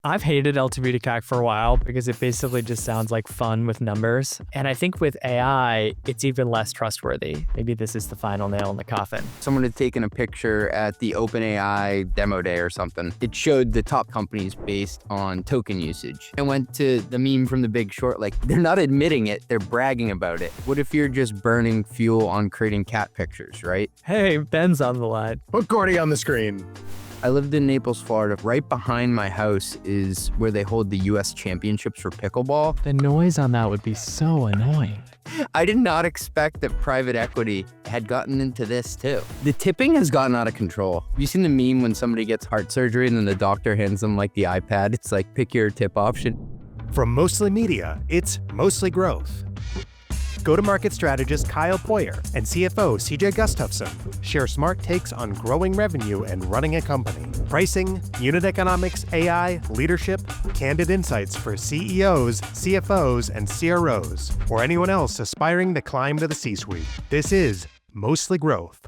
I've hated LTV to CAC for a while because it basically just sounds like fun with numbers. And I think with AI, it's even less trustworthy. Maybe this is the final nail in the coffin. Someone had taken a picture at the OpenAI demo day or something. It showed the top companies based on token usage. I went to the meme from The Big Short, like they're not admitting it, they're bragging about it. What if you're just burning fuel on creating cat pictures, right? Hey, Ben's on the line. Put Gordy on the screen. I lived in Naples, Florida. Right behind my house is where they hold the US championships for pickleball. The noise on that would be so annoying. I did not expect that private equity had gotten into this too. The tipping has gotten out of control. Have you seen the meme when somebody gets heart surgery and then the doctor hands them like the iPad? It's like, pick your tip option. From Mostly Media, it's Mostly Growth. Go-to-market strategist Kyle Poyar and CFO CJ Gustafson share smart takes on growing revenue and running a company. Pricing, unit economics, AI, leadership, candid insights for CEOs, CFOs, and CROs, or anyone else aspiring to climb to the C-suite. This is Mostly Growth.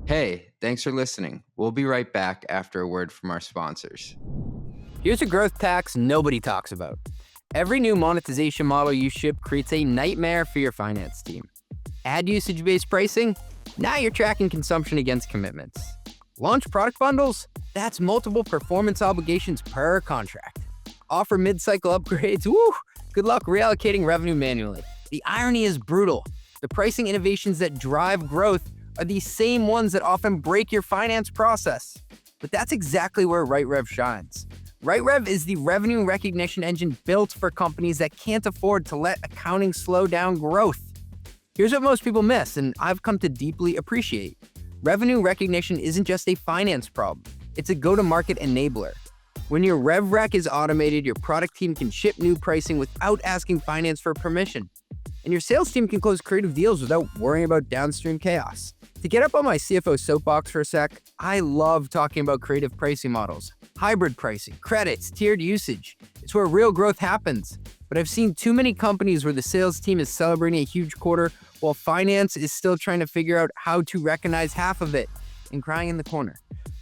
Hey, thanks for listening. We'll be right back after a word from our sponsors. Here's a growth tax nobody talks about. Every new monetization model you ship creates a nightmare for your finance team. Add usage-based pricing? Now you're tracking consumption against commitments. Launch product bundles? That's multiple performance obligations per contract. Offer mid-cycle upgrades? Woo! Good luck reallocating revenue manually. The irony is brutal. The pricing innovations that drive growth are the same ones that often break your finance process. But that's exactly where RightRev shines. RightRev is the revenue recognition engine built for companies that can't afford to let accounting slow down growth. Here's what most people miss, and I've come to deeply appreciate. Revenue recognition isn't just a finance problem, it's a go-to-market enabler. When your RevRec is automated, your product team can ship new pricing without asking finance for permission. And your sales team can close creative deals without worrying about downstream chaos. To get up on my CFO soapbox for a sec, I love talking about creative pricing models, hybrid pricing, credits, tiered usage. It's where real growth happens. But I've seen too many companies where the sales team is celebrating a huge quarter while finance is still trying to figure out how to recognize half of it and crying in the corner.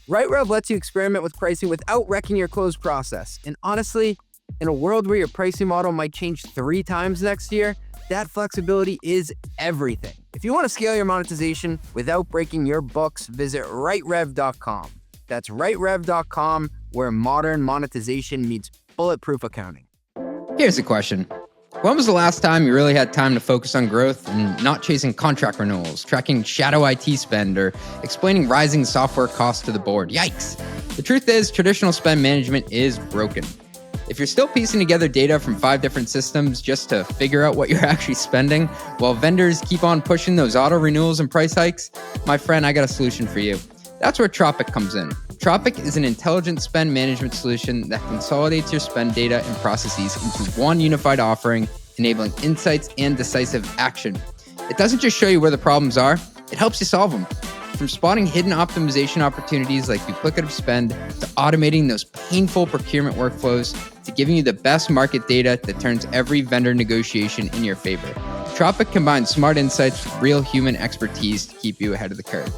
RightRev lets you experiment with pricing without wrecking your close process. And honestly, in a world where your pricing model might change 3 times next year, that flexibility is everything. If you want to scale your monetization without breaking your books, visit RightRev.com. That's RightRev.com, where modern monetization meets bulletproof accounting. Here's a question. When was the last time you really had time to focus on growth and not chasing contract renewals, tracking shadow IT spend, or explaining rising software costs to the board? Yikes! The truth is, traditional spend management is broken. If you're still piecing together data from 5 different systems just to figure out what you're actually spending, while vendors keep on pushing those auto renewals and price hikes, my friend, I got a solution for you. That's where Tropic comes in. Tropic is an intelligent spend management solution that consolidates your spend data and processes into one unified offering, enabling insights and decisive action. It doesn't just show you where the problems are, it helps you solve them. From spotting hidden optimization opportunities like duplicative spend, to automating those painful procurement workflows, to giving you the best market data that turns every vendor negotiation in your favor. Tropic combines smart insights with real human expertise to keep you ahead of the curve.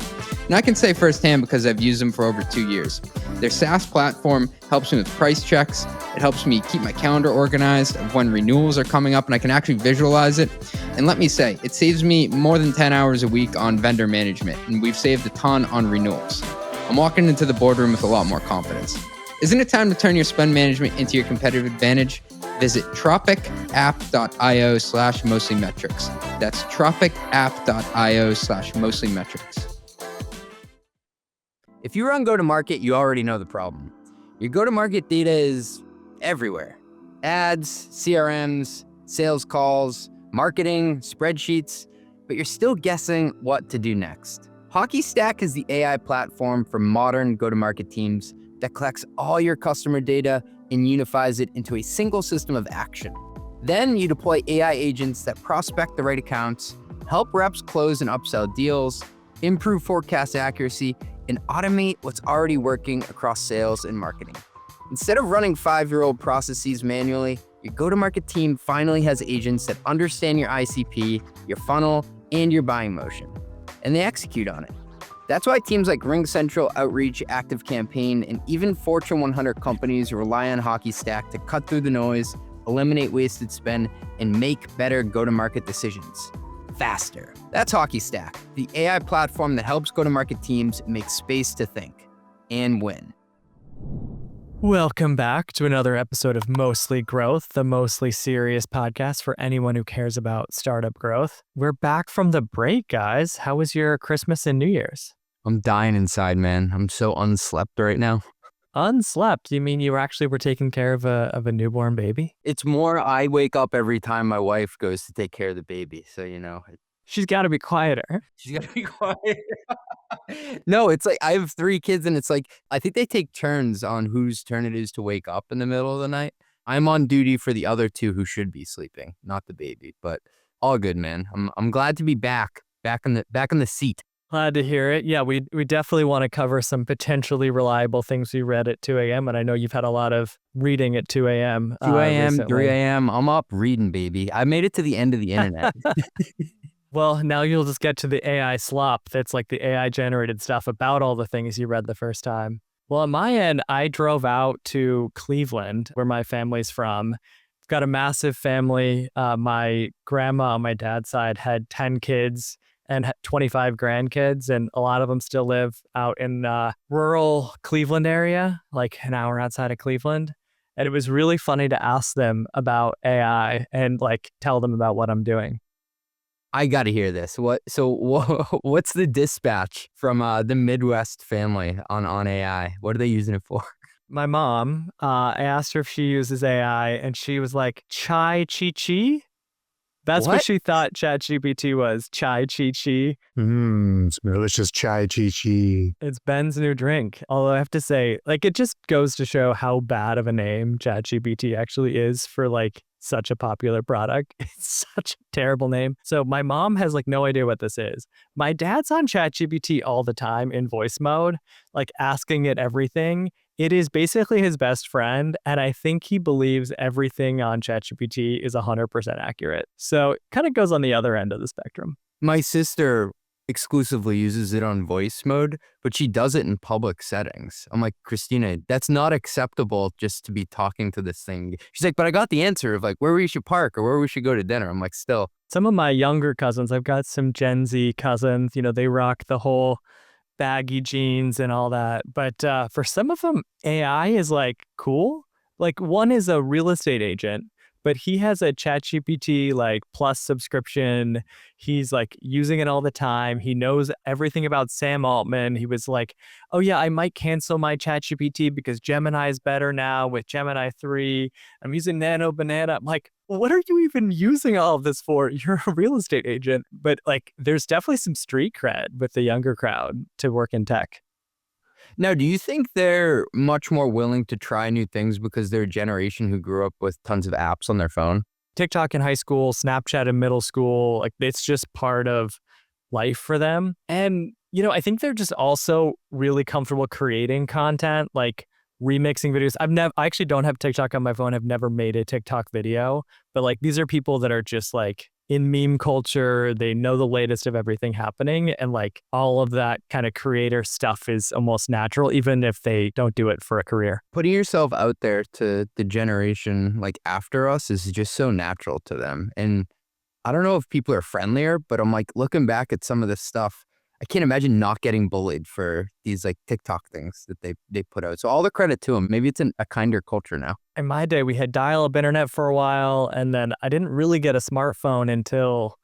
And I can say firsthand because I've used them for over 2 years. Their SaaS platform helps me with price checks. It helps me keep my calendar organized of when renewals are coming up and I can actually visualize it. And let me say, it saves me more than 10 hours a week on vendor management, and we've saved a ton on renewals. I'm walking into the boardroom with a lot more confidence. Isn't it time to turn your spend management into your competitive advantage? Visit tropicapp.io/mostlymetrics. That's tropicapp.io/mostlymetrics. If you run go-to-market, you already know the problem. Your go-to-market data is everywhere. Ads, CRMs, sales calls, marketing, spreadsheets, but you're still guessing what to do next. HockeyStack is the AI platform for modern go-to-market teams that collects all your customer data and unifies it into a single system of action. Then you deploy AI agents that prospect the right accounts, help reps close and upsell deals, improve forecast accuracy, and automate what's already working across sales and marketing. Instead of running 5-year-old processes manually, your go-to-market team finally has agents that understand your ICP, your funnel, and your buying motion, and they execute on it. That's why teams like RingCentral, Outreach, ActiveCampaign, and even Fortune 100 companies rely on HockeyStack to cut through the noise, eliminate wasted spend, and make better go-to-market decisions faster. That's HockeyStack, the AI platform that helps go-to-market teams make space to think and win. Welcome back to another episode of Mostly Growth, the mostly serious podcast for anyone who cares about startup growth. We're back from the break, guys. How was your Christmas and New Year's? I'm dying inside, man. I'm so unslept right now. Unslept? You mean you were taking care of a newborn baby? It's more I wake up every time my wife goes to take care of the baby. So, She's got to be quieter. she's got to be quiet. No, it's like I have 3 kids and it's like I think they take turns on whose turn it is to wake up in the middle of the night. I'm on duty for the other 2 who should be sleeping, not the baby, but all good, man. I'm glad to be back in the seat. Glad to hear it. Yeah, we definitely want to cover some potentially reliable things we read at 2 a.m. And I know you've had a lot of reading at 2 a.m. 2 a.m., recently. 3 a.m. I'm up reading, baby. I made it to the end of the internet. Well, now you'll just get to the AI slop. That's like the AI generated stuff about all the things you read the first time. Well, on my end, I drove out to Cleveland, where my family's from. I've got a massive family. My grandma on my dad's side had 10 kids and 25 grandkids, and a lot of them still live out in rural Cleveland area, like an hour outside of Cleveland. And it was really funny to ask them about AI and like tell them about what I'm doing. I got to hear this. What's the dispatch from the Midwest family on AI? What are they using it for? My mom, I asked her if she uses AI, and she was like, chai chi chi? That's what she thought ChatGPT was, chai chi chi. Delicious chai chi chi. It's Ben's new drink. Although I have to say, like, it just goes to show how bad of a name ChatGPT actually is for like such a popular product. It's such a terrible name. So my mom has like no idea what this is. My dad's on ChatGPT all the time in voice mode, like asking it everything. It is basically his best friend, and I think he believes everything on ChatGPT is 100% accurate. So it kind of goes on the other end of the spectrum. My sister exclusively uses it on voice mode, but she does it in public settings. I'm like, Christina, that's not acceptable just to be talking to this thing. She's like, but I got the answer of like where we should park or where we should go to dinner. I'm like, still. Some of my younger cousins, I've got some Gen Z cousins, they rock the whole baggy jeans and all that. But for some of them, AI is like cool. Like one is a real estate agent, but he has a ChatGPT like plus subscription. He's like using it all the time. He knows everything about Sam Altman. He was like, oh yeah, I might cancel my ChatGPT because Gemini is better now with Gemini 3. I'm using Nano Banana. I'm like, what are you even using all of this for? You're a real estate agent. But like, there's definitely some street cred with the younger crowd to work in tech. Now, do you think they're much more willing to try new things because they're a generation who grew up with tons of apps on their phone? TikTok in high school, Snapchat in middle school, like it's just part of life for them. And, I think they're just also really comfortable creating content, like remixing videos. I actually don't have TikTok on my phone. I've never made a TikTok video, but like these are people that are just like in meme culture. They know the latest of everything happening, and like all of that kind of creator stuff is almost natural, even if they don't do it for a career. Putting yourself out there to the generation like after us is just so natural to them. And I don't know if people are friendlier, but I'm like looking back at some of this stuff, I can't imagine not getting bullied for these like TikTok things that they put out. So all the credit to them. Maybe it's a kinder culture now. In my day, we had dial-up internet for a while, and then I didn't really get a smartphone until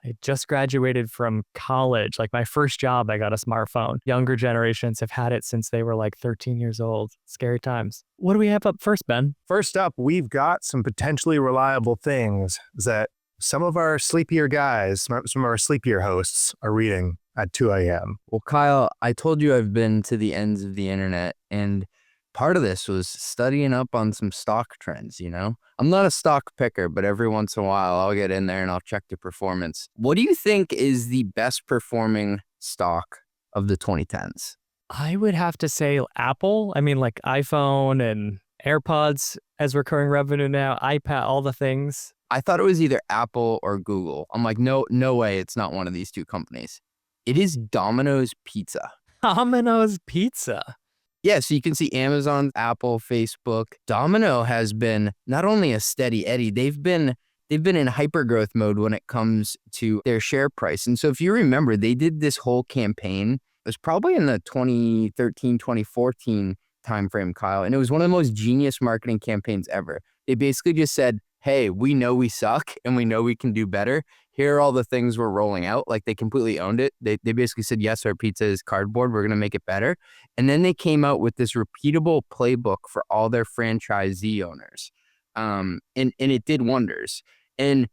I just graduated from college. Like my first job, I got a smartphone. Younger generations have had it since they were like 13 years old. Scary times. What do we have up first, Ben? First up, we've got some potentially reliable things that some of our sleepier guys, some of our sleepier hosts are reading at 2 a.m. Well, Kyle, I told you I've been to the ends of the internet, and part of this was studying up on some stock trends, I'm not a stock picker, but every once in a while I'll get in there and I'll check the performance. What do you think is the best performing stock of the 2010s? I would have to say Apple. I mean, like iPhone and AirPods as recurring revenue now, iPad, all the things. I thought it was either Apple or Google. I'm like, no way, it's not one of these two companies. It is Domino's Pizza. Domino's Pizza. Yeah, so you can see Amazon, Apple, Facebook. Domino has been not only a steady Eddie, they've been in hyper-growth mode when it comes to their share price. And so if you remember, they did this whole campaign. It was probably in the 2013, 2014 timeframe, Kyle. And it was one of the most genius marketing campaigns ever. They basically just said, hey, we know we suck and we know we can do better. Here are all the things we're rolling out. Like, they completely owned it. They basically said, yes, our pizza is cardboard. We're going to make it better. And then they came out with this repeatable playbook for all their franchisee owners. And it did wonders. And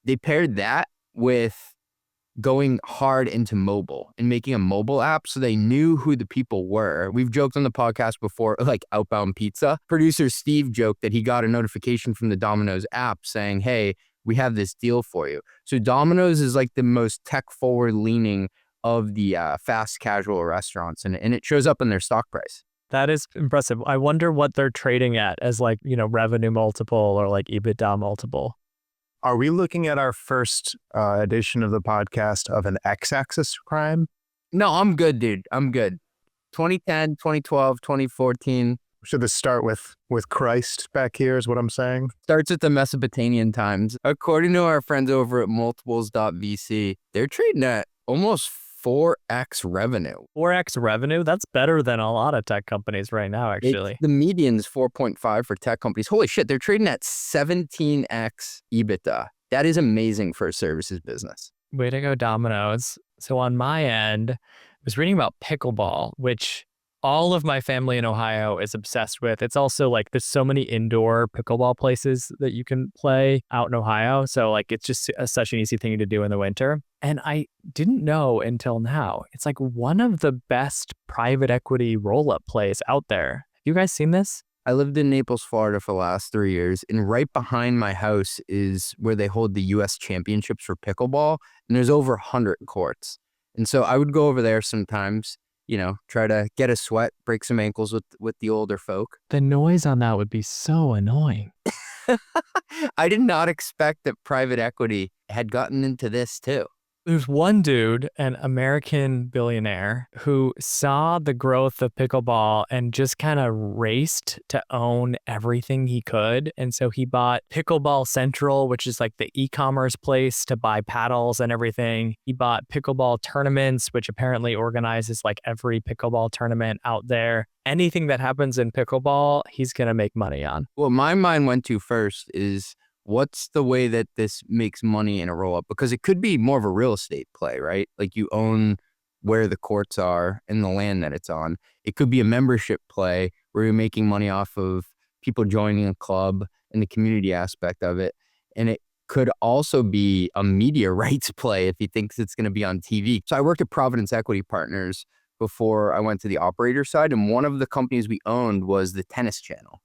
they paired that with going hard into mobile and making a mobile app so they knew who the people were. We've joked on the podcast before, like Outbound Pizza. Producer Steve joked that he got a notification from the Domino's app saying, hey, we have this deal for you. So Domino's is like the most tech forward leaning of the fast casual restaurants, and it shows up in their stock price. That is impressive. I wonder what they're trading at as like, revenue multiple or like EBITDA multiple. Are we looking at our first edition of the podcast of an X-axis crime? No, I'm good, dude. I'm good. 2010, 2012, 2014. Should this start with Christ back here is what I'm saying? Starts with the Mesopotamian times. According to our friends over at multiples.vc, they're trading at almost 4x revenue. 4x revenue? That's better than a lot of tech companies right now, actually. The median's 4.5 for tech companies. Holy shit, they're trading at 17x EBITDA. That is amazing for a services business. Way to go, Domino's. So on my end, I was reading about Pickleball, which all of my family in Ohio is obsessed with. It's also like there's so many indoor pickleball places that you can play out in Ohio. So like it's just such an easy thing to do in the winter. And I didn't know until now. It's like one of the best private equity roll-up plays out there. Have you guys seen this? I lived in Naples, Florida for the last 3 years, and right behind my house is where they hold the U.S. championships for pickleball, and there's over 100 courts. And so I would go over there sometimes, try to get a sweat, break some ankles with the older folk. The noise on that would be so annoying. I did not expect that private equity had gotten into this too. There's one dude, an American billionaire, who saw the growth of pickleball and just kind of raced to own everything he could. And so he bought Pickleball Central, which is like the e-commerce place to buy paddles and everything. He bought Pickleball Tournaments, which apparently organizes like every pickleball tournament out there. Anything that happens in pickleball, he's going to make money on. What my mind went to first is, what's the way that this makes money in a roll-up? Because it could be more of a real estate play, right? Like you own where the courts are and the land that it's on. It could be a membership play where you're making money off of people joining a club and the community aspect of it. And it could also be a media rights play if he thinks it's going to be on TV. So I worked at Providence Equity Partners before I went to the operator side. And one of the companies we owned was the Tennis Channel.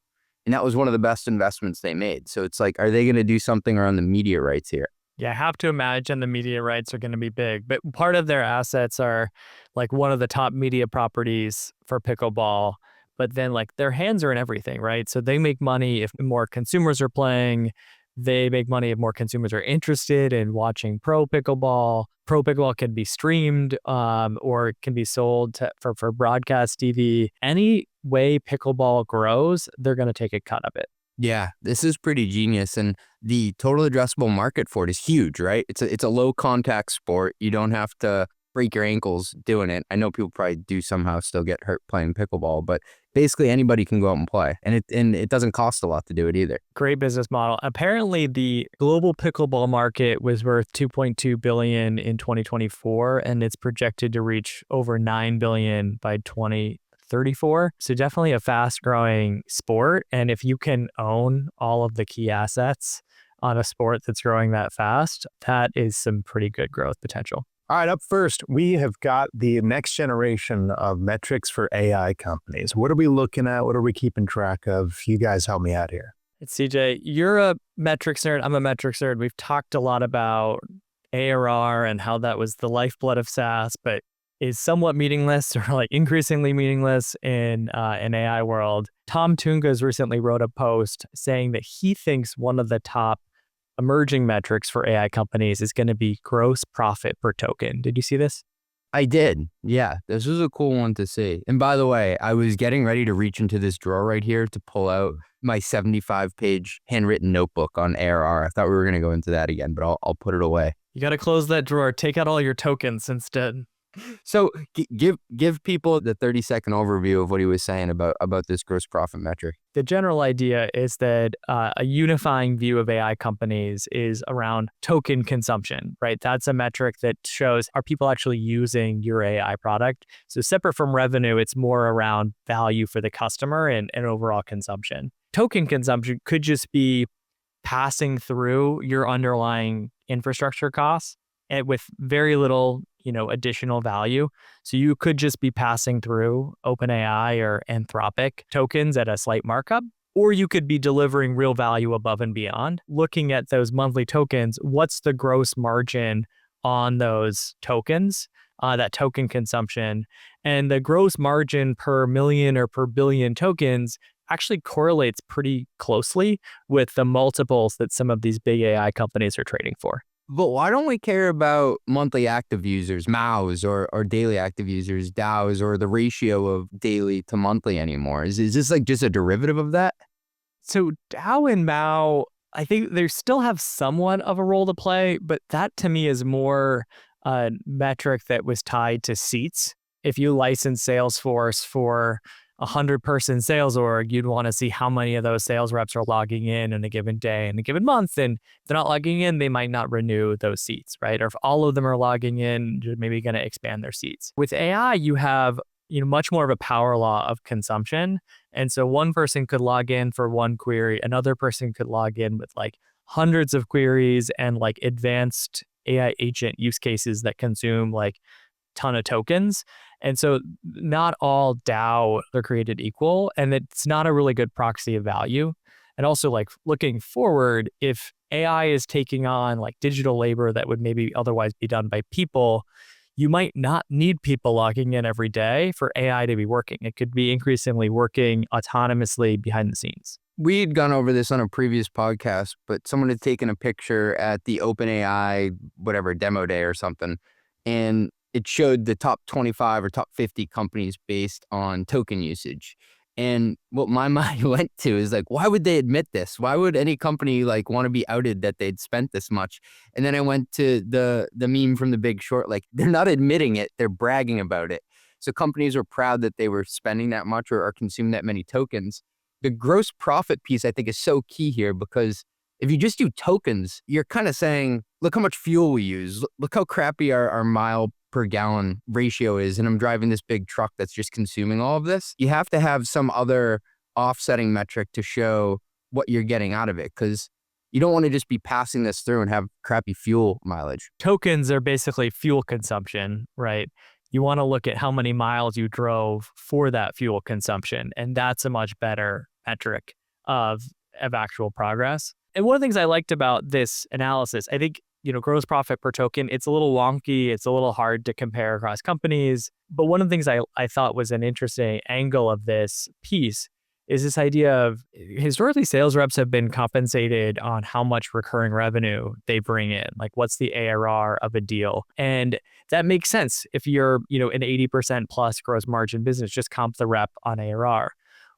And that was one of the best investments they made. So it's like, are they going to do something around the media rights here? Yeah, I have to imagine the media rights are going to be big. But part of their assets are like one of the top media properties for pickleball. But then like their hands are in everything, right? So they make money if more consumers are playing. They make money if more consumers are interested in watching pro pickleball. Pro pickleball can be streamed or it can be sold for broadcast TV. Any way pickleball grows, they're going to take a cut of it. Yeah, this is pretty genius. And the total addressable market for it is huge, right? It's a low contact sport. You don't have to break your ankles doing it. I know people probably do somehow still get hurt playing pickleball, but basically anybody can go out and play. And it doesn't cost a lot to do it either. Great business model. Apparently the global pickleball market was worth $2.2 billion in 2024, and it's projected to reach over $9 billion by 2034. So definitely a fast growing sport. And if you can own all of the key assets on a sport that's growing that fast, that is some pretty good growth potential. All right, up first, we have got the next generation of metrics for AI companies. What are we looking at? What are we keeping track of? You guys help me out here. It's CJ, you're a metrics nerd. I'm a metrics nerd. We've talked a lot about ARR and how that was the lifeblood of SaaS, but is somewhat meaningless or like increasingly meaningless in an AI world. Tom Tungas recently wrote a post saying that he thinks one of the top emerging metrics for AI companies is going to be gross profit per token. Did you see this? I did. Yeah, this was a cool one to see. And by the way, I was getting ready to reach into this drawer right here to pull out my 75-page handwritten notebook on ARR. I thought we were going to go into that again, but I'll put it away. You got to close that drawer. Take out all your tokens instead. So give people the 30-second overview of what he was saying about this gross profit metric. The general idea is that a unifying view of AI companies is around token consumption, right? That's a metric that shows, are people actually using your AI product? So separate from revenue, it's more around value for the customer and overall consumption. Token consumption could just be passing through your underlying infrastructure costs and with very little additional value. So you could just be passing through OpenAI or Anthropic tokens at a slight markup, or you could be delivering real value above and beyond. Looking at those monthly tokens, what's the gross margin on those tokens, that token consumption, and the gross margin per million or per billion tokens actually correlates pretty closely with the multiples that some of these big AI companies are trading for. But why don't we care about monthly active users, MAUs, or daily active users, DAUs, or the ratio of daily to monthly anymore? Is this like just a derivative of that? So DAU and MAU, I think they still have somewhat of a role to play, but that to me is more a metric that was tied to seats. If you license Salesforce for 100-person sales org, you'd want to see how many of those sales reps are logging in a given day, in a given month. And if they're not logging in, they might not renew those seats, right? Or if all of them are logging in, you're maybe going to expand their seats. With AI, you have much more of a power law of consumption. And so one person could log in for one query, another person could log in with like hundreds of queries and like advanced AI agent use cases that consume like ton of tokens. And so not all DAO are created equal, and it's not a really good proxy of value. And also like looking forward, if AI is taking on like digital labor that would maybe otherwise be done by people, you might not need people logging in every day for AI to be working. It could be increasingly working autonomously behind the scenes. We had gone over this on a previous podcast, but someone had taken a picture at the OpenAI, whatever, demo day or something, and it showed the top 25 or top 50 companies based on token usage. And what my mind went to is like, why would they admit this? Why would any company like want to be outed that they'd spent this much? And then I went to the meme from The Big Short, like they're not admitting it, they're bragging about it. So companies are proud that they were spending that much or consuming that many tokens. The gross profit piece I think is so key here, because if you just do tokens, you're kind of saying, look how much fuel we use. Look how crappy our mile per gallon ratio is, and I'm driving this big truck that's just consuming all of this. You have to have some other offsetting metric to show what you're getting out of it, because you don't want to just be passing this through and have crappy fuel mileage. Tokens are basically fuel consumption, right? You want to look at how many miles you drove for that fuel consumption, and that's a much better metric of actual progress. And one of the things I liked about this analysis, I think, gross profit per token, it's a little wonky. It's a little hard to compare across companies. But one of the things I thought was an interesting angle of this piece is this idea of historically sales reps have been compensated on how much recurring revenue they bring in. Like what's the ARR of a deal? And that makes sense. If you're, an 80% plus gross margin business, just comp the rep on ARR.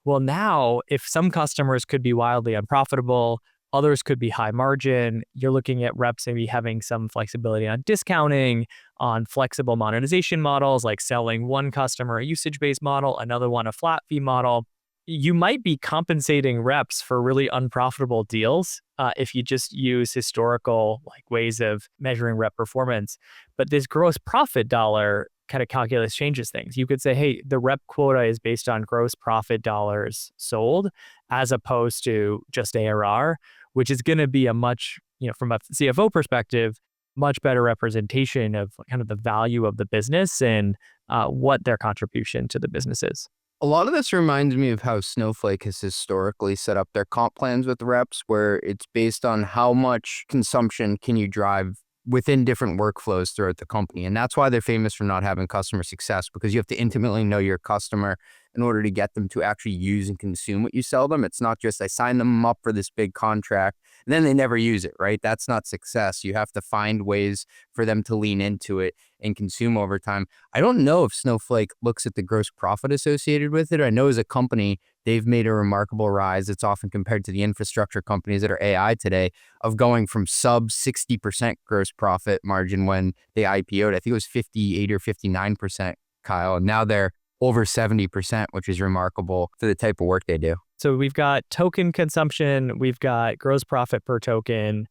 Well, now if some customers could be wildly unprofitable, others could be high margin. You're looking at reps maybe having some flexibility on discounting, on flexible monetization models, like selling one customer a usage-based model, another one a flat fee model. You might be compensating reps for really unprofitable deals if you just use historical ways of measuring rep performance. But this gross profit dollar kind of calculus changes things. You could say, hey, the rep quota is based on gross profit dollars sold as opposed to just ARR, which is going to be a much, from a CFO perspective, much better representation of kind of the value of the business and what their contribution to the business is. A lot of this reminds me of how Snowflake has historically set up their comp plans with reps, where it's based on how much consumption can you drive within different workflows throughout the company. And that's why they're famous for not having customer success, because you have to intimately know your customer in order to get them to actually use and consume what you sell them. It's not just I sign them up for this big contract and then they never use it, right? That's not success. You have to find ways for them to lean into it and consume over time. I don't know if Snowflake looks at the gross profit associated with it. I know as a company, they've made a remarkable rise. It's often compared to the infrastructure companies that are AI today of going from sub 60% gross profit margin when they IPO'd. I think it was 58 or 59%, Kyle. And now they're over 70%, which is remarkable for the type of work they do. So we've got token consumption, we've got gross profit per token,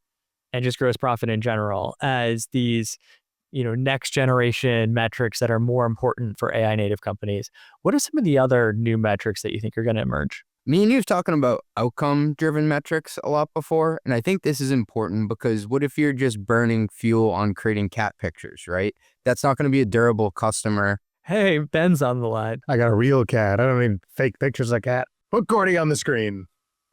and just gross profit in general as these, next generation metrics that are more important for AI native companies. What are some of the other new metrics that you think are going to emerge? Me and you was talking about outcome-driven metrics a lot before, and I think this is important because what if you're just burning fuel on creating cat pictures, right? That's not going to be a durable customer. Hey, Ben's on the line. I got a real cat. I don't need fake pictures of cat. Put Gordy on the screen.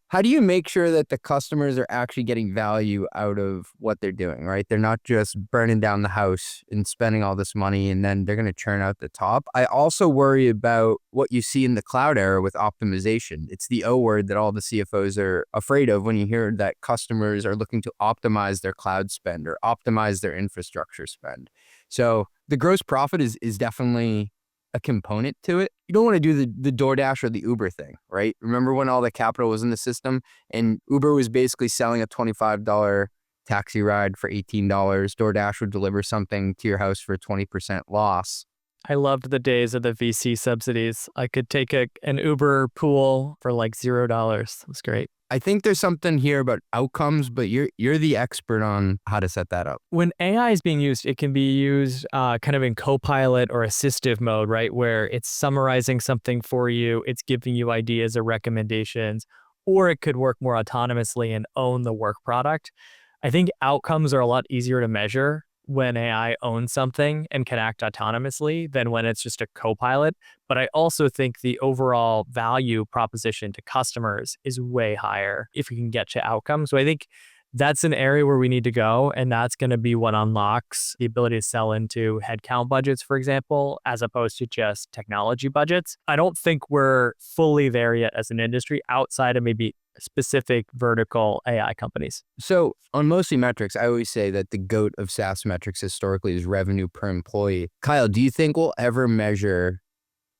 How do you make sure that the customers are actually getting value out of what they're doing, right? They're not just burning down the house and spending all this money and then they're going to churn out the top. I also worry about what you see in the cloud era with optimization. It's the O word that all the CFOs are afraid of when you hear that customers are looking to optimize their cloud spend or optimize their infrastructure spend. So the gross profit is definitely a component to it. You don't want to do the DoorDash or the Uber thing, right? Remember when all the capital was in the system and Uber was basically selling a $25 taxi ride for $18. DoorDash would deliver something to your house for a 20% loss. I loved the days of the VC subsidies. I could take an Uber pool for like $0. It was great. I think there's something here about outcomes, but you're the expert on how to set that up. When AI is being used, it can be used kind of in co-pilot or assistive mode, right? Where it's summarizing something for you, it's giving you ideas or recommendations, or it could work more autonomously and own the work product. I think outcomes are a lot easier to measure when AI owns something and can act autonomously than when it's just a co-pilot. But I also think the overall value proposition to customers is way higher if we can get to outcomes. So I think that's an area where we need to go. And that's going to be what unlocks the ability to sell into headcount budgets, for example, as opposed to just technology budgets. I don't think we're fully there yet as an industry outside of maybe specific vertical AI companies. So on mostly metrics, I always say that the GOAT of SaaS metrics historically is revenue per employee. Kyle, do you think we'll ever measure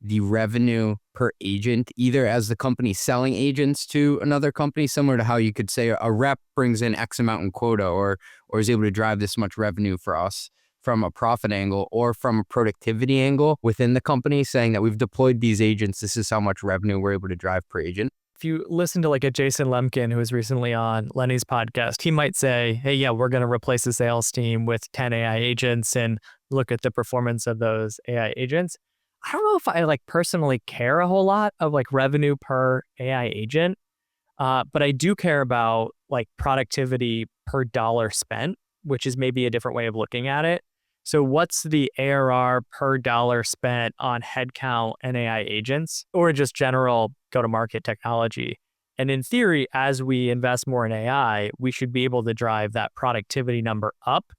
the revenue per agent, either as the company selling agents to another company, similar to how you could say a rep brings in X amount in quota or is able to drive this much revenue for us from a profit angle or from a productivity angle within the company, saying that we've deployed these agents, this is how much revenue we're able to drive per agent? If you listen to like a Jason Lemkin, who was recently on Lenny's podcast, he might say, hey, yeah, we're going to replace the sales team with 10 AI agents and look at the performance of those AI agents. I don't know if I like personally care a whole lot of like revenue per AI agent, but I do care about like productivity per dollar spent, which is maybe a different way of looking at it. So what's the ARR per dollar spent on headcount and AI agents or just general go-to-market technology? And in theory, as we invest more in AI, we should be able to drive that productivity number up.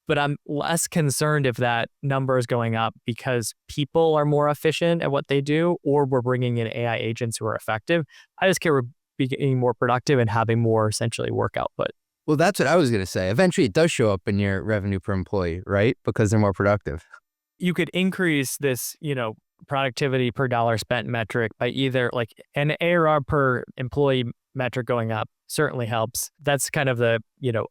But I'm less concerned if that number is going up because people are more efficient at what they do or we're bringing in AI agents who are effective. I just care we're being more productive and having more essentially work output. Well, that's what I was going to say. Eventually, it does show up in your revenue per employee, right? Because they're more productive. You could increase this, productivity per dollar spent metric by either like an ARR per employee metric going up certainly helps. That's kind of the,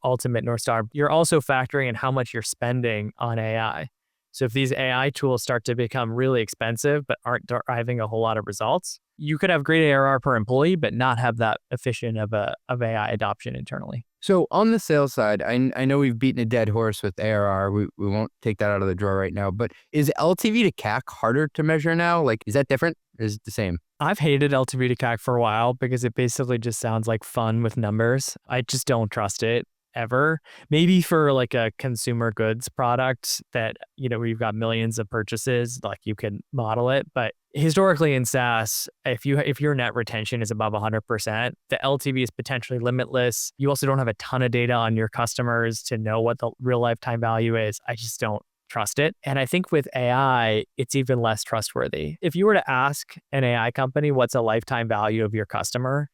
ultimate North Star. You're also factoring in how much you're spending on AI. So if these AI tools start to become really expensive but aren't driving a whole lot of results, you could have great ARR per employee but not have that efficient of AI adoption internally. So on the sales side, I know we've beaten a dead horse with ARR. We won't take that out of the drawer right now. But is LTV to CAC harder to measure now? Like, is that different or is it the same? I've hated LTV to CAC for a while because it basically just sounds like fun with numbers. I just don't trust it ever. Maybe for like a consumer goods product that, where you've got millions of purchases, like you can model it. But historically in SaaS, if your net retention is above 100%, the LTV is potentially limitless. You also don't have a ton of data on your customers to know what the real lifetime value is. I just don't trust it. And I think with AI, it's even less trustworthy. If you were to ask an AI company what's a lifetime value of your customer,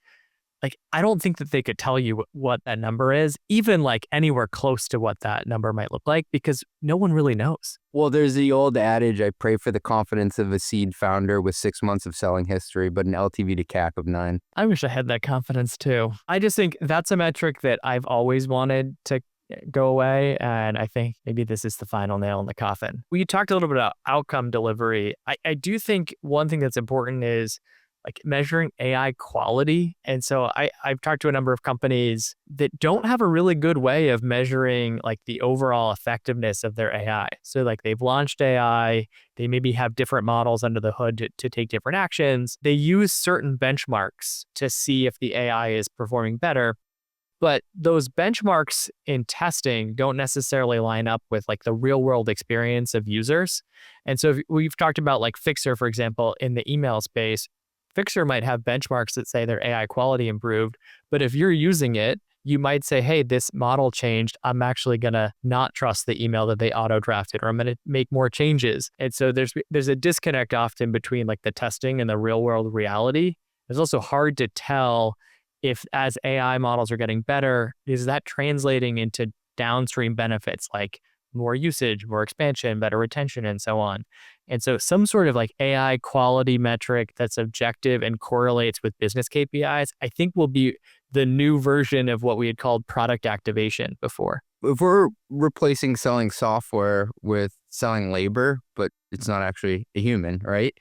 like, I don't think that they could tell you what that number is, even like anywhere close to what that number might look like, because no one really knows. Well, there's the old adage, I pray for the confidence of a seed founder with 6 months of selling history, but an LTV to CAC of 9. I wish I had that confidence too. I just think that's a metric that I've always wanted to go away. And I think maybe this is the final nail in the coffin. We talked a little bit about outcome delivery. I do think one thing that's important is like measuring AI quality. And so I've talked to a number of companies that don't have a really good way of measuring like the overall effectiveness of their AI. So like they've launched AI, they maybe have different models under the hood to take different actions. They use certain benchmarks to see if the AI is performing better. But those benchmarks in testing don't necessarily line up with like the real world experience of users. And so if we've talked about like Fixer, for example, in the email space. Fixer might have benchmarks that say their AI quality improved, but if you're using it, you might say, hey, this model changed. I'm actually going to not trust the email that they auto drafted, or I'm going to make more changes. And so there's a disconnect often between like the testing and the real world reality. It's also hard to tell if as AI models are getting better, is that translating into downstream benefits like more usage, more expansion, better retention, and so on. And so some sort of like AI quality metric that's objective and correlates with business KPIs, I think will be the new version of what we had called product activation before. If we're replacing selling software with selling labor, but it's not actually a human, right?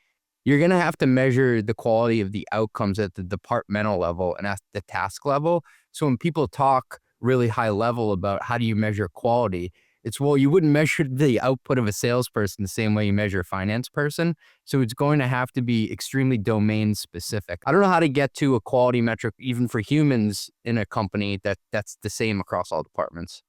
You're going to have to measure the quality of the outcomes at the departmental level and at the task level. So when people talk really high level about how do you measure quality, it's, well, you wouldn't measure the output of a salesperson the same way you measure a finance person. So it's going to have to be extremely domain specific. I don't know how to get to a quality metric, even for humans in a company that's the same across all departments.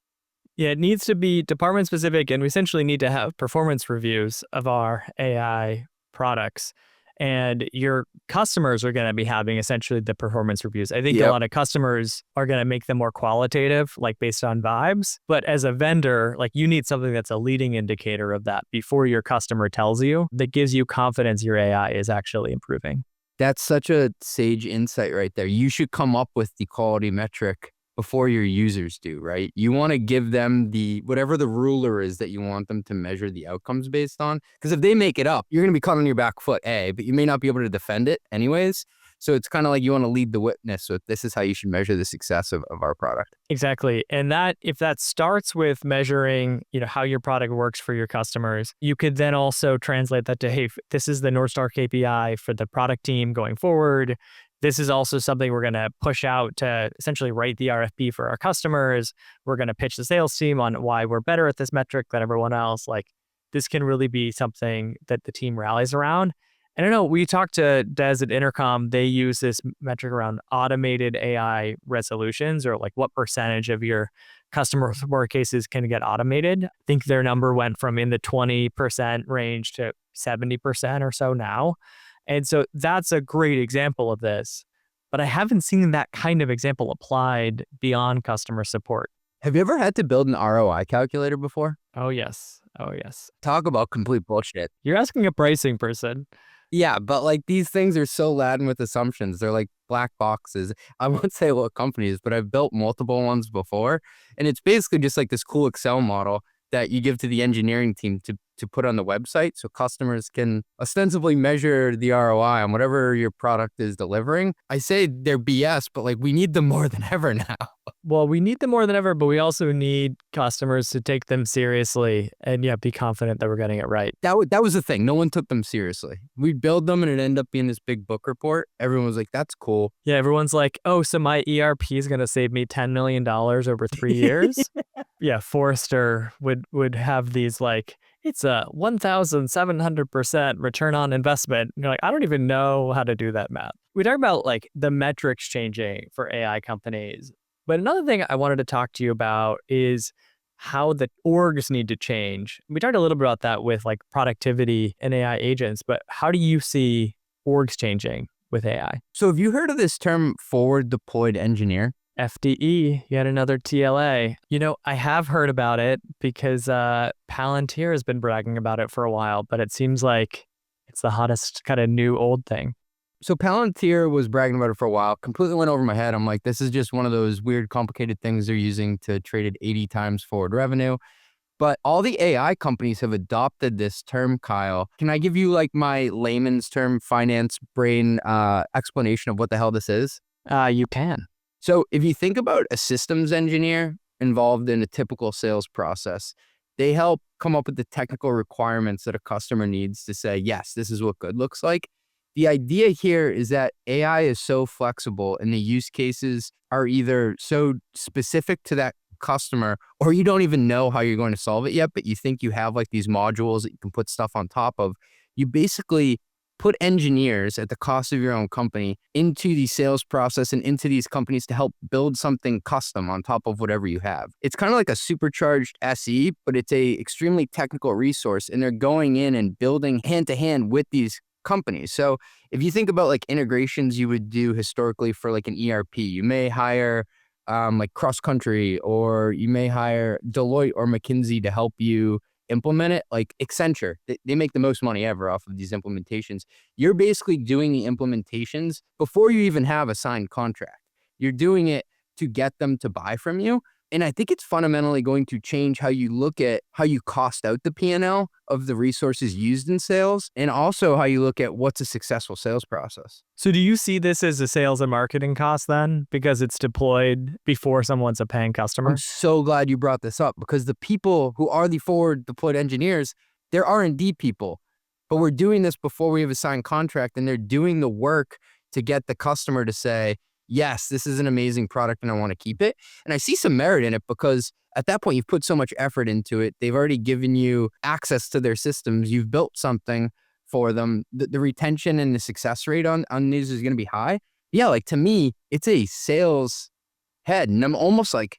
Yeah, it needs to be department specific, and we essentially need to have performance reviews of our AI products. And your customers are going to be having essentially the performance reviews. I think a lot of customers are going to make them more qualitative, like based on vibes. But as a vendor, like you need something that's a leading indicator of that before your customer tells you, that gives you confidence your AI is actually improving. That's such a sage insight right there. You should come up with the quality metric before your users do, right? You want to give them the whatever the ruler is that you want them to measure the outcomes based on. Because if they make it up, you're going to be caught on your back foot, but you may not be able to defend it anyways. So it's kind of like you want to lead the witness. So this is how you should measure the success of our product. Exactly. And that if that starts with measuring, how your product works for your customers, you could then also translate that to, hey, this is the North Star KPI for the product team going forward. This is also something we're going to push out to essentially write the RFP for our customers. We're going to pitch the sales team on why we're better at this metric than everyone else. Like, this can really be something that the team rallies around. And I know we talked to Des at Intercom. They use this metric around automated AI resolutions, or like what percentage of your customer support cases can get automated. I think their number went from in the 20% range to 70% or so now. And so that's a great example of this, but I haven't seen that kind of example applied beyond customer support. Have you ever had to build an ROI calculator before? Oh, yes. Talk about complete bullshit. You're asking a pricing person. Yeah, but like these things are so laden with assumptions. They're like black boxes. I won't say what companies, but I've built multiple ones before. And it's basically just like this cool Excel model that you give to the engineering team to put on the website so customers can ostensibly measure the ROI on whatever your product is delivering. I say they're BS, but like we need them more than ever now. Well, we need them more than ever, but we also need customers to take them seriously and be confident that we're getting it right. That was the thing. No one took them seriously. We'd build them and it ended up being this big book report. Everyone was like, that's cool. Yeah, everyone's like, oh, so my ERP is going to save me $10 million over 3 years? Yeah, Forrester would have these like, it's a 1,700% return on investment. And you're like, I don't even know how to do that math. We talk about like the metrics changing for AI companies. But another thing I wanted to talk to you about is how the orgs need to change. We talked a little bit about that with like productivity and AI agents, but how do you see orgs changing with AI? So have you heard of this term forward deployed engineer? FDE, yet another TLA. I have heard about it because Palantir has been bragging about it for a while, but it seems like it's the hottest kind of new old thing. So Palantir was bragging about it for a while, completely went over my head. I'm like, this is just one of those weird, complicated things they're using to trade at 80 times forward revenue. But all the AI companies have adopted this term, Kyle. Can I give you like my layman's term, finance brain explanation of what the hell this is? You can. So if you think about a systems engineer involved in a typical sales process, they help come up with the technical requirements that a customer needs to say, yes, this is what good looks like. The idea here is that AI is so flexible and the use cases are either so specific to that customer, or you don't even know how you're going to solve it yet, but you think you have like these modules that you can put stuff on top of. You basically put engineers at the cost of your own company into the sales process and into these companies to help build something custom on top of whatever you have. It's kind of like a supercharged SE, but it's a extremely technical resource, and they're going in and building hand to hand with these companies. So if you think about like integrations you would do historically for like an ERP, you may hire like Cross Country, or you may hire Deloitte or McKinsey to help you implement it. Like Accenture, they make the most money ever off of these implementations. You're basically doing the implementations before you even have a signed contract. You're doing it to get them to buy from you. And I think it's fundamentally going to change how you look at how you cost out the P&L of the resources used in sales, and also how you look at what's a successful sales process. So do you see this as a sales and marketing cost then, because it's deployed before someone's a paying customer? I'm so glad you brought this up, because the people who are the forward deployed engineers, they're R&D people, but we're doing this before we have a signed contract, and they're doing the work to get the customer to say, yes, this is an amazing product and I want to keep it. And I see some merit in it, because at that point, you've put so much effort into it. They've already given you access to their systems. You've built something for them. The retention and the success rate on these is going to be high. Yeah, like to me, it's a sales head. And I'm almost like,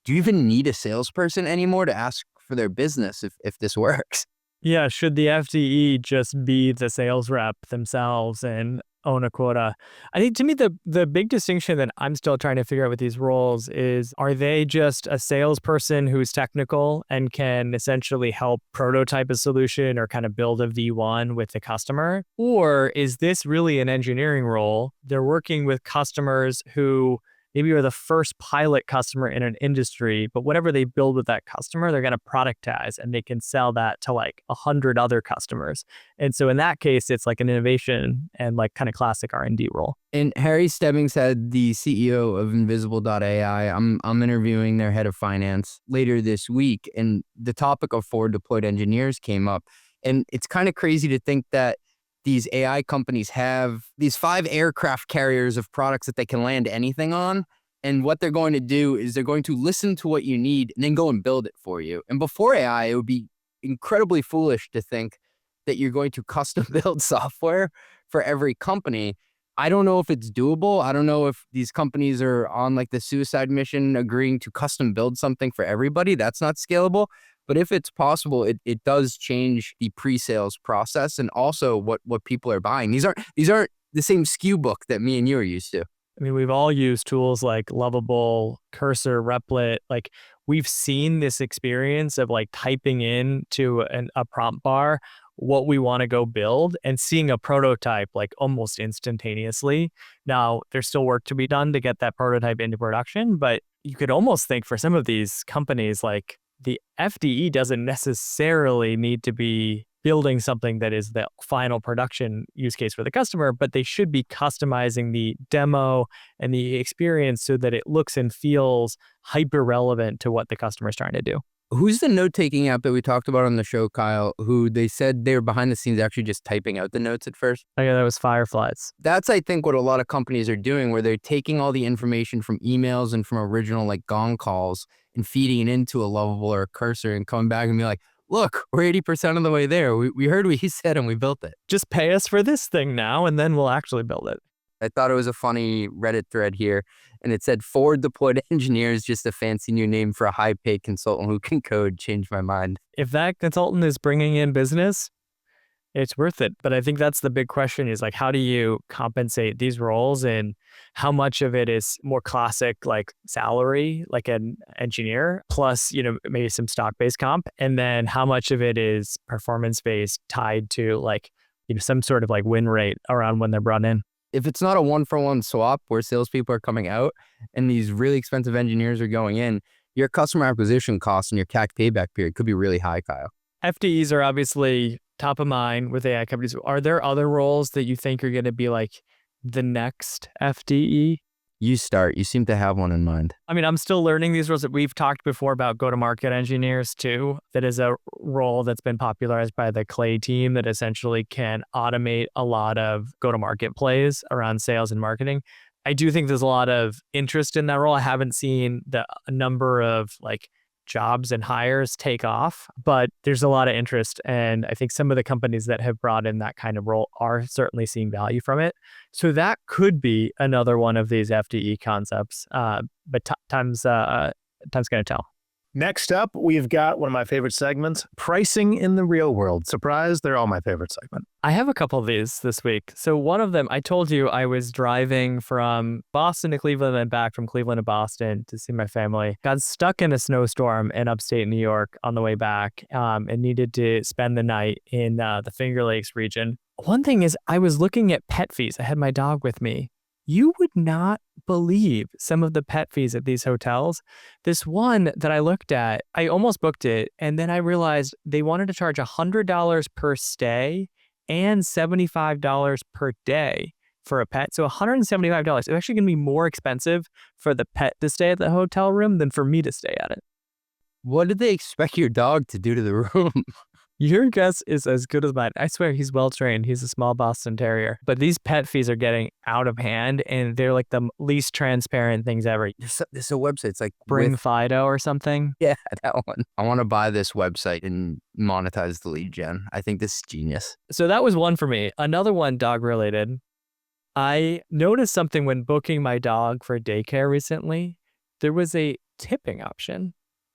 do you even need a salesperson anymore to ask for their business if this works? Yeah, should the FDE just be the sales rep themselves and own a quota? I think to me, the big distinction that I'm still trying to figure out with these roles is, are they just a salesperson who's technical and can essentially help prototype a solution or kind of build a V1 with the customer? Or is this really an engineering role? They're working with customers who maybe you're the first pilot customer in an industry, but whatever they build with that customer, they're going to productize and they can sell that to like 100 other customers. And so in that case, it's like an innovation and like kind of classic R&D role. And Harry Stebbings said, the CEO of Invisible.ai, I'm interviewing their head of finance later this week, and the topic of forward deployed engineers came up. And it's kind of crazy to think that these AI companies have these 5 aircraft carriers of products that they can land anything on. And what they're going to do is they're going to listen to what you need and then go and build it for you. And before AI, it would be incredibly foolish to think that you're going to custom build software for every company. I don't know if it's doable. I don't know if these companies are on like the suicide mission agreeing to custom build something for everybody. That's not scalable. But if it's possible, it does change the pre-sales process and also what people are buying. These aren't the same SKU book that me and you are used to. I mean, we've all used tools like Lovable, Cursor, Replit. Like we've seen this experience of like typing in to a prompt bar what we want to go build and seeing a prototype like almost instantaneously. Now, there's still work to be done to get that prototype into production, but you could almost think for some of these companies, like the FDE doesn't necessarily need to be building something that is the final production use case for the customer, but they should be customizing the demo and the experience so that it looks and feels hyper relevant to what the customer is trying to do. Who's the note-taking app that we talked about on the show, Kyle, who they said they were behind the scenes actually just typing out the notes at first? Oh yeah, that was Fireflies. That's, I think, what a lot of companies are doing, where they're taking all the information from emails and from original like Gong calls and feeding it into a Lovable or a Cursor and coming back and be like, look, we're 80% of the way there. We heard what he said and we built it. Just pay us for this thing now and then we'll actually build it. I thought it was a funny Reddit thread here, and it said forward deployed engineer is just a fancy new name for a high paid consultant who can code. Changed my mind. If that consultant is bringing in business, it's worth it. But I think that's the big question is like, how do you compensate these roles and how much of it is more classic, like salary, like an engineer, plus, maybe some stock-based comp. And then how much of it is performance-based tied to like, some sort of like win rate around when they're brought in. If it's not a one-for-one swap where salespeople are coming out and these really expensive engineers are going in, your customer acquisition costs and your CAC payback period could be really high, Kyle. FDEs are obviously top of mind with AI companies. Are there other roles that you think are going to be like the next FDE? You start. You seem to have one in mind. I mean, I'm still learning these roles. We've talked before about go-to-market engineers too. That is a role that's been popularized by the Clay team that essentially can automate a lot of go-to-market plays around sales and marketing. I do think there's a lot of interest in that role. I haven't seen the number of like jobs and hires take off, but there's a lot of interest. And I think some of the companies that have brought in that kind of role are certainly seeing value from it. So that could be another one of these FDE concepts, but time's going to tell. Next up, we've got one of my favorite segments, pricing in the real world. Surprise, they're all my favorite segment. I have a couple of these this week. So one of them, I told you I was driving from Boston to Cleveland and back from Cleveland to Boston to see my family. Got stuck in a snowstorm in upstate New York on the way back and needed to spend the night in the Finger Lakes region. One thing is I was looking at pet fees. I had my dog with me. You would not believe some of the pet fees at these hotels. This one that I looked at, I almost booked it. And then I realized they wanted to charge $100 per stay and $75 per day for a pet. So $175. It's actually going to be more expensive for the pet to stay at the hotel room than for me to stay at it. What did they expect your dog to do to the room? Your guess is as good as mine. I swear he's well trained. He's a small Boston Terrier. But these pet fees are getting out of hand and they're like the least transparent things ever. There's a website. It's like Bring Fido or something. Yeah, that one. I want to buy this website and monetize the lead gen. I think this is genius. So that was one for me. Another one, dog related. I noticed something when booking my dog for daycare recently. There was a tipping option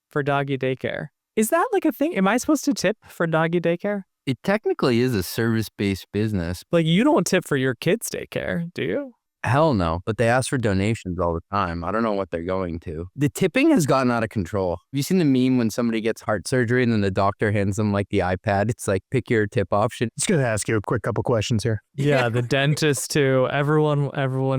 for doggy daycare. Is that like a thing? Am I supposed to tip for doggy daycare? It technically is a service-based business. Like you don't tip for your kids' daycare, do you? Hell no, but they ask for donations all the time. I don't know what they're going to. The tipping has gotten out of control. Have you seen the meme when somebody gets heart surgery and then the doctor hands them like the iPad? It's like, pick your tip option. Just going to ask you a quick couple questions here. Yeah, the dentist too. Everyone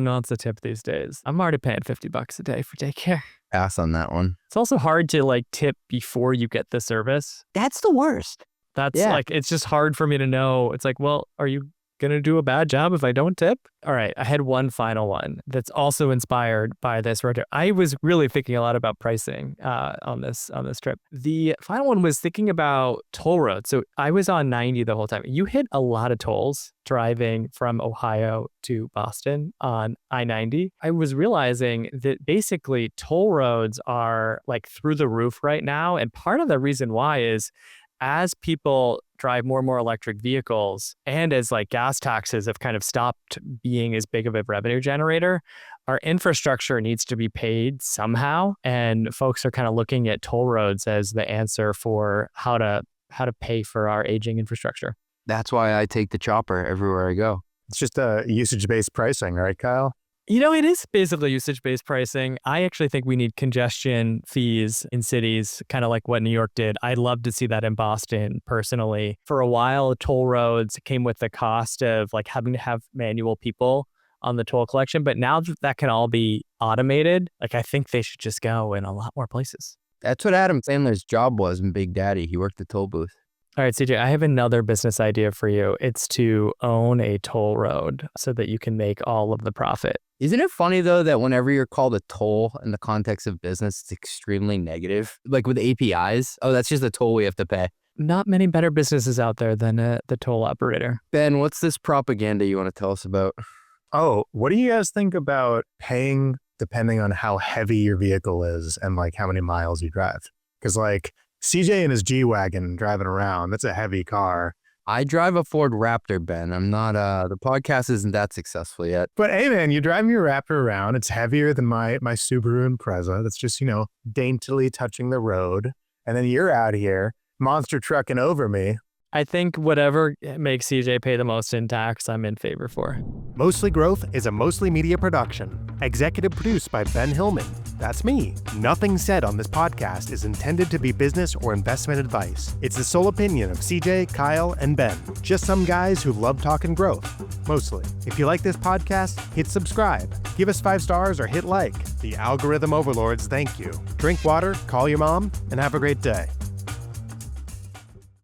wants a tip these days. I'm already paying $50 a day for daycare. Pass on that one. It's also hard to like tip before you get the service. That's the worst. That's like, it's just hard for me to know. It's like, well, are you going to do a bad job if I don't tip? All right, I had one final one that's also inspired by this road trip. I was really thinking a lot about pricing on this trip. The final one was thinking about toll roads. So I was on 90 the whole time. You hit a lot of tolls driving from Ohio to Boston on I-90. I was realizing that basically toll roads are like through the roof right now. And part of the reason why is as people drive more and more electric vehicles and as like gas taxes have kind of stopped being as big of a revenue generator, our infrastructure needs to be paid somehow. And folks are kind of looking at toll roads as the answer for how to pay for our aging infrastructure. That's why I take the chopper everywhere I go. It's just a usage-based pricing, right, Kyle? You know, it is basically usage-based pricing. I actually think we need congestion fees in cities, kind of like what New York did. I'd love to see that in Boston, personally. For a while, toll roads came with the cost of like having to have manual people on the toll collection. But now that can all be automated, like I think they should just go in a lot more places. That's what Adam Sandler's job was in Big Daddy. He worked the toll booth. All right, CJ, I have another business idea for you. It's to own a toll road so that you can make all of the profit. Isn't it funny, though, that whenever you're called a toll in the context of business, it's extremely negative? Like with APIs, oh, that's just a toll we have to pay. Not many better businesses out there than the toll operator. Ben, what's this propaganda you want to tell us about? Oh, what do you guys think about paying depending on how heavy your vehicle is and like how many miles you drive? Because like CJ and his G-Wagon driving around, that's a heavy car. I drive a Ford Raptor, Ben. I'm not, the podcast isn't that successful yet. But hey, man, you drive your Raptor around. It's heavier than my Subaru Impreza. That's just, daintily touching the road. And then you're out here monster trucking over me. I think whatever makes CJ pay the most in tax, I'm in favor for. Mostly Growth is a Mostly Media production. Executive produced by Ben Hillman. That's me. Nothing said on this podcast is intended to be business or investment advice. It's the sole opinion of CJ, Kyle, and Ben. Just some guys who love talking growth. Mostly. If you like this podcast, hit subscribe. Give us 5 stars or hit like. The algorithm overlords thank you. Drink water, call your mom, and have a great day.